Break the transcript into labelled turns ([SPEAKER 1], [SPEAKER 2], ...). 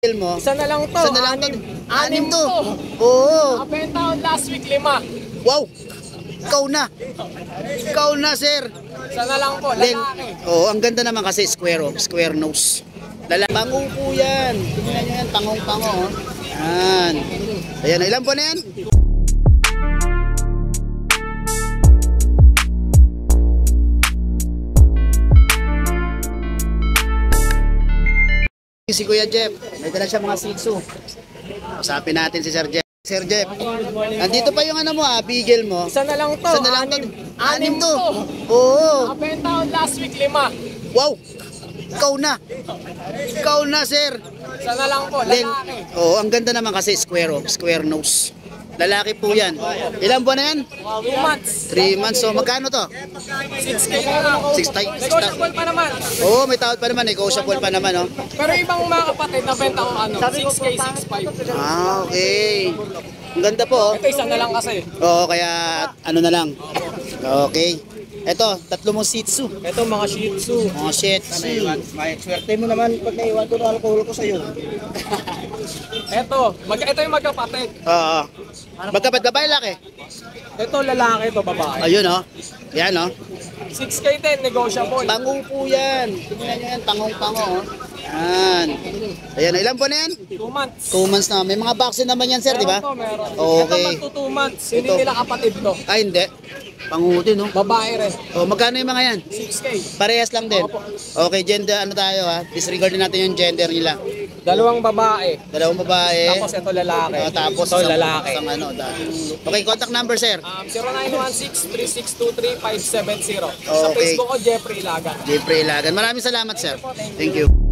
[SPEAKER 1] Bigel mo.
[SPEAKER 2] Isa na lang to.
[SPEAKER 1] Isa na lang to. Anim to. Oo.
[SPEAKER 2] Nakabenta ko last week 5.
[SPEAKER 1] Wow. Ikaw na. Ikaw na, sir.
[SPEAKER 2] Isa na lang po, lalaki.
[SPEAKER 1] Oo, ang ganda naman kasi square, oh. Square nose. Pango po yan. Tingnan nyo yan, pangong-pango. Oh. Yan. Ayan, ilan po na yan? Si Kuya Jeff, may dala siya mga Shih Tzu. Usapin natin si Sir Jeff. Sir Jeff, nandito pa yung ano mo Bigel mo.
[SPEAKER 2] Isa na lang to.
[SPEAKER 1] Isa na lang to. Anim to.
[SPEAKER 2] to.
[SPEAKER 1] Oo.
[SPEAKER 2] Nakabenta ko last week 5.
[SPEAKER 1] Wow. Ikaw na. Ikaw na, sir.
[SPEAKER 2] Isa na lang po, lalaki.
[SPEAKER 1] Oo, ang ganda naman kasi square, oh. Square nose. Lalaki po yan. Ilan buwan na yan?
[SPEAKER 2] 2 months.
[SPEAKER 1] 3 months. So, magkano to?
[SPEAKER 2] 6K na lang.
[SPEAKER 1] 6,000.
[SPEAKER 2] Negotiable pa naman.
[SPEAKER 1] Oo, may tawad pa naman. Negotiable pa naman, oh.
[SPEAKER 2] Pero ibang mga kapatid na benta ko 6K, 6.5.
[SPEAKER 1] Ah, okay. Ang ganda po, oh.
[SPEAKER 2] Ito isa na lang kasi.
[SPEAKER 1] Oo, kaya ano na lang. Okay. Ito, 3 mong Shih Tzu.
[SPEAKER 2] Ito mga Shih Tzu.
[SPEAKER 1] Mga Shih Tzu.
[SPEAKER 3] May swerte mo naman pag naiwan ko ng alcohol ko sa'yo.
[SPEAKER 2] Ito yung magkapatid.
[SPEAKER 1] Oo. Magkapat babae, laki.
[SPEAKER 2] Ito lalaki, ito babae.
[SPEAKER 1] Ayun, oh. Yan, oh.
[SPEAKER 2] 6K din, negotiable.
[SPEAKER 1] Pango po yan. Tingnan nyo yan, pangong-pango. Oh. Yan. Ayan, ilan po na yan?
[SPEAKER 2] 2 months.
[SPEAKER 1] 2 months na. May mga vaccine naman yan, sir, di ba?
[SPEAKER 2] Meron.
[SPEAKER 1] Okay.
[SPEAKER 2] Ito magto 2 months. Hindi
[SPEAKER 1] Ito.
[SPEAKER 2] nila kapatid to.
[SPEAKER 1] Ay, hindi. Panguti, no?
[SPEAKER 2] Babae rin.
[SPEAKER 1] O, magkano yung mga yan?
[SPEAKER 2] 6K.
[SPEAKER 1] Parehas lang din. Okay, gender, ano tayo, ha? Disregard natin yung gender nila.
[SPEAKER 2] 2 babae.
[SPEAKER 1] 2 babae.
[SPEAKER 2] Tapos ito lalaki.
[SPEAKER 1] Tapos
[SPEAKER 2] ito lalaki.
[SPEAKER 1] isang ano, okay, contact number, sir.
[SPEAKER 2] 0916-362-3570. Sa
[SPEAKER 1] Okay.
[SPEAKER 2] Facebook ko, Jeffrey Ilagan.
[SPEAKER 1] Jeffrey Ilagan. Maraming salamat, sir. Thank you.